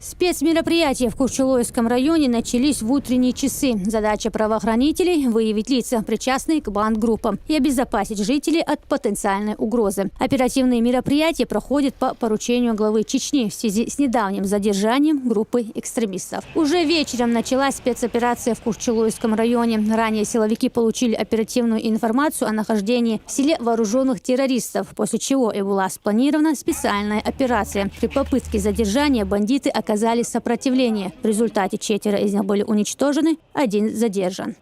Спецмероприятия в Курчулойском районе начались в утренние часы. Задача правоохранителей – выявить лица, причастные к бандгруппам, и обезопасить жителей от потенциальной угрозы. Оперативные мероприятия проходят по поручению главы Чечни в связи с недавним задержанием группы экстремистов. Уже вечером началась спецоперация в Курчулойском районе. Ранее силовики получили оперативную информацию о нахождении в селе вооруженных террористов, после чего и была спланирована специальная операция. При попытке задержания бандиты оказали сопротивление. В результате 4 из них были уничтожены, 1 задержан.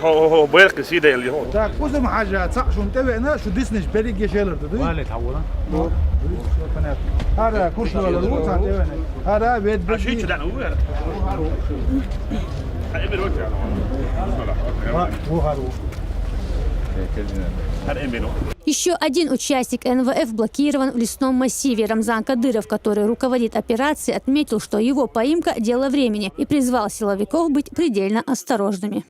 هو بيرك سيده اللي هو так كوزم حاجه صح شو متابعنا شو ديسنش بريك يا شيلر تدري ولا تعونا هذا كوش ولا روت هذا بيت شيء كده هو هيعمل وقت هو هارو Еще один участник НВФ блокирован в лесном массиве. Рамзан Кадыров, который руководит операцией, отметил, что его поимка – дело времени, и призвал силовиков быть предельно осторожными.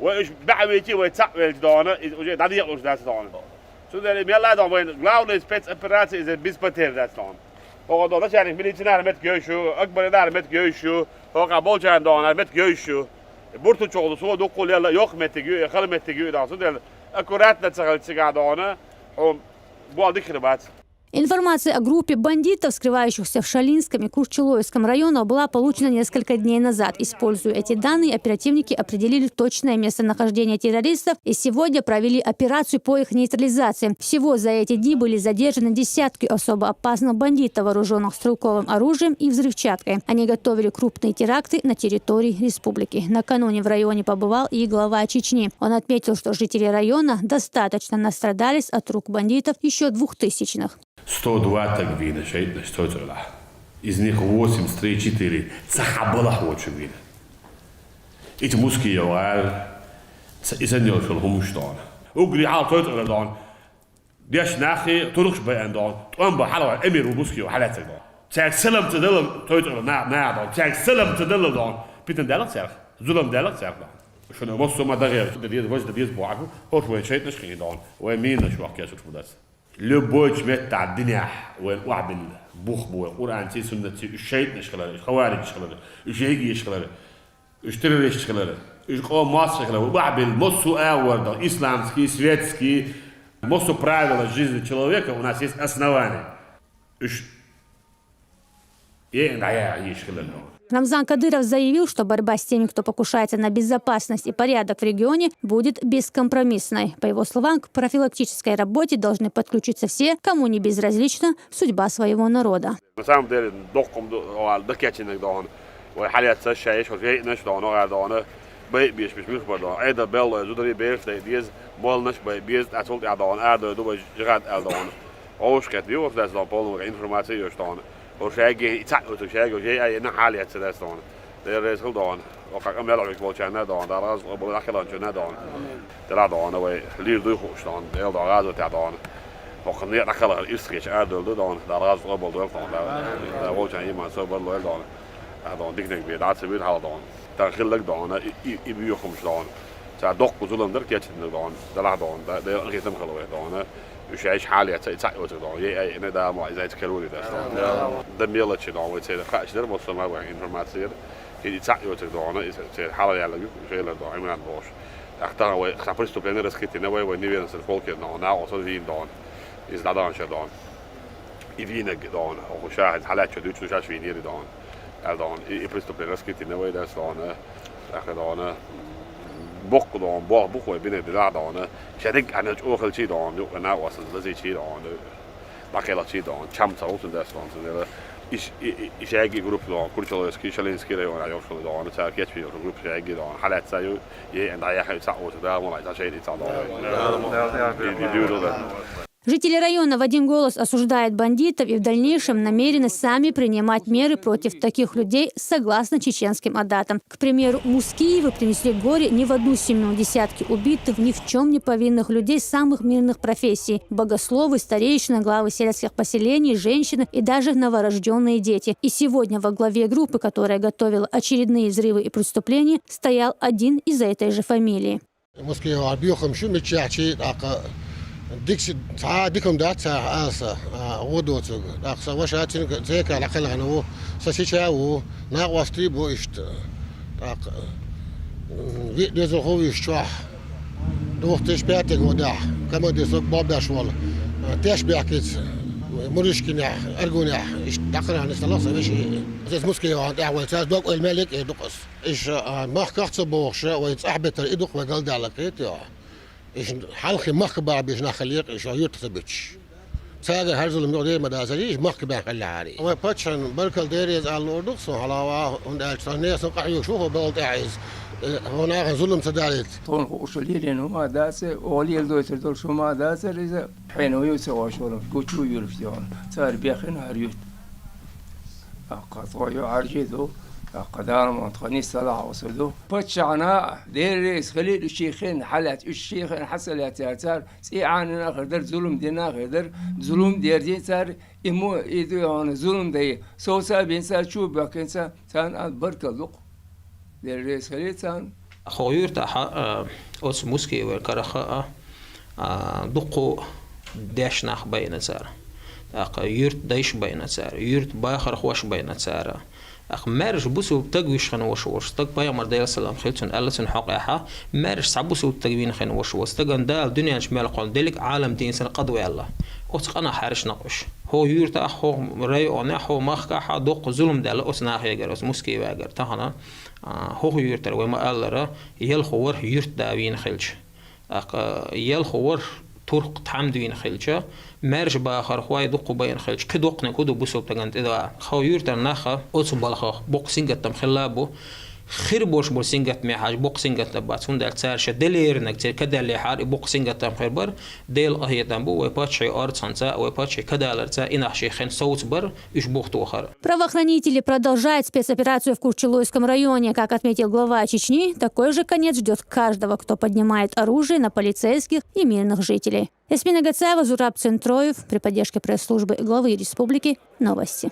وإيش بعميتي ويتسعل دانا وجي داديق وش داس دانا شو ده اللي يلا دان وين غلاون سبيس أبراتي إذا بيسبتير داس دانا هو ده يعني ميليتنا مت جيشو أكبر دار مت جيشو هو قبول جان دانا مت جيشو بورتو شغل سو دو قول يلا يوق مت جيو خل مت جيو داس ده أكورات نتسعل تسعى دانا هم بوالدك ربات. Информация о группе бандитов, скрывающихся в Шалинском и Курчулойском районах, была получена несколько дней назад. Используя эти данные, оперативники определили точное местонахождение террористов и сегодня провели операцию по их нейтрализации. Всего за эти дни были задержаны десятки особо опасных бандитов, вооруженных стрелковым оружием и взрывчаткой. Они готовили крупные теракты на территории республики. Накануне в районе побывал и глава Чечни. Он отметил, что жители района достаточно настрадались от рук бандитов еще 2000-х. 120 вина, шейтна, что это? Из них 84 цахабала хочет вина. Эти муски являют إذا هم مشتان. وقري على طريق الردان. ديش ناخي ترقش بأندان. تقوم بحلوة أمير ومسكي وحالات الدان. تاك سلم تدل طريق الردان نعم. تاك سلم تدل الدان. بيتن دلك سير. ظلم دلك سير. شنو مصر ما دغير. ديز وجد ديز بعكو. هوش وين شيء نشخين دان. وين نشوف كيسوش بدرس. لبوج مت على الدنيا وين وعبل بوخ بوه قرآن تي سنة الشيء نشخلره. خوارج نشخلره. الشيء يشخلره. اشتري يشخلره. Iško masakra, вабель, мосу аворда, исламский, светский, мосу правила жизни человека, у нас есть основания. Рамзан Кадыров заявил, что борьба с теми, кто покушается на безопасность и порядок в регионе, будет бескомпромиссной. По его словам, к профилактической работе должны подключиться все, кому не безразлична судьба своего народа. На самом деле, بيش مش مخبر عيدا بيل زودري بيش ديز مالنش بيز أصل أدان أرد دوباره جرات أدان أوش كات بيو وفداس دان بالون إنفورماتي يشتان وشيء يتعب وشيء وشيء نحالي هتسدان ده رزق دان وقع ملعب يقول شان دان دراز قبل أخيرا شان دان ترى دان وي لير دوخ شتان ده دراز وتعدان وقنية أخيرا الإسرائيل أرد دان دراز قبل دان ده هو شان يمان سبب دان دان ديك بيد عصبي هذا daar gelijk dan, in buurt komt dan. Zij doch zullen er keertje dan, daar laat dan, daar geeft hem geloof dan. Dus jij is haal je het zei wat dan, je inderdaad maar is iets kalorieën dan. De mailtje dan, wat zei de ga je er wat van maar informatie. Je zei wat dan, is het haal je eigenlijk, veel dan, ik ben aan het bos. Achter we gaan precies op een schiet in de we niet weer een volkje dan, nou als we dan, is dat dan zo dan. Iedereen dan, ook als je het haalt je doet, dus als je niet dan. Dan i pristupne raskiti ne vojda sa ona dakle da ona bok je bine da ona šedik anać okhel chi da ona na was lazi chi da ona bakela chi da ona chamsa usun da sa ona is eigen groep dan, Kurtjeloos, Kishalinski, en Jofsel dan, het zijn ketchje of groep eigen dan, Halet zei je, en daar gaat het zo daar, maar dat is iets aan die duurde dat. Жители района в один голос осуждают бандитов и в дальнейшем намерены сами принимать меры против таких людей согласно чеченским адатам. К примеру, Мускиевы принесли горе не в одну семью, десятки убитых ни в чем не повинных людей самых мирных профессий. Богословы, старейшины, главы сельских поселений, женщины и даже новорожденные дети. И сегодня во главе группы, которая готовила очередные взрывы и преступления, стоял один из этой же фамилии. ديكم دات آسا ودوت أقصى وشات زيك على خلانه سشيشاو ناقوستي بوشت فيديو هو يشوح دوختش بياتك ودا كما ديسك باب داشوال تيش بياكيت مريشكنا أرجونا إيش دقنا نستلص بشي زي مسكي وعند أول تاز دوق الملك يدقص إيش ما خكت بوخش ويتأحبت الإدق وقال دالكيت يا إيش حلقي مخبر بيش نخليق إيش عيوت ثبتش ساقة هرزل من غير مدازليش مخبر خلي عاري هو باتشن بركل ديريز على الأردن سو حلاوة عند الناس نقعيو شوفوا بلد أعيز هنا ظلم تداريت طون وشليلين هما داسة أوليل دوتر دول شو ما داسة إذا حين هو يسوى شغلهم كوتشو يرفيون صار بيخن هريوت قطعوا عرجيدو قدار منطقني صلاح وصلوا بتشعنا ديريس خليل الشيخين حلت الشيخين حصلت ياتار سيعاننا غدر ظلم دينا غدر ظلم دير صار إمو إيدو ظلم دي سوسا بينسا شو باكنسا تان بركة لق ديريس خليل تان خوير تاع أوس مسكي والكرخاء دقو داش ناخ بين سار يرت دايش بين سار يرت باخر خوش بين سار مارش بوسو بتجويش خن وش تج بايا مرديل سلام خلتون ألسن حقيقة مارش صعبوسو بتجوين خن وش تجن دا الدنيا شمال قال دلك عالم دين سنة قدوة الله أنا حارش نقش هو يرتا هو رأي أنا هو مخك حدق ظلم ده لا أصنع خير أص مسكي واجر تهنا هو يرتا وما الله يل خوار يرت داوين خلش يل خوار طرق تحمدين خلشة مرج باخر خواي دق بين خلش كدق نكودو بوسو بتجنت إذا خوير ترناخا أوسم بالخا بوكسينجت تمخلابو خير بوش بوكسينجت محاج بوكسينجت باتون دال تسارش دلير نكتير كده اللي حار بوكسينجت تمخير بر ديل أهي تنبو وباتشي أرض سانسا وباتشي كده لرتا إنحشي خن صوت بر إيش بوختو آخر. Правоохранители продолжают спецоперацию в Курчелойском районе. Как отметил глава Чечни, такой же конец ждет каждого, кто поднимает оружие на полицейских и мирных жителей. Эсмина Гацаева, Зураб Центроев при поддержке пресс-службы главы республики. Новости.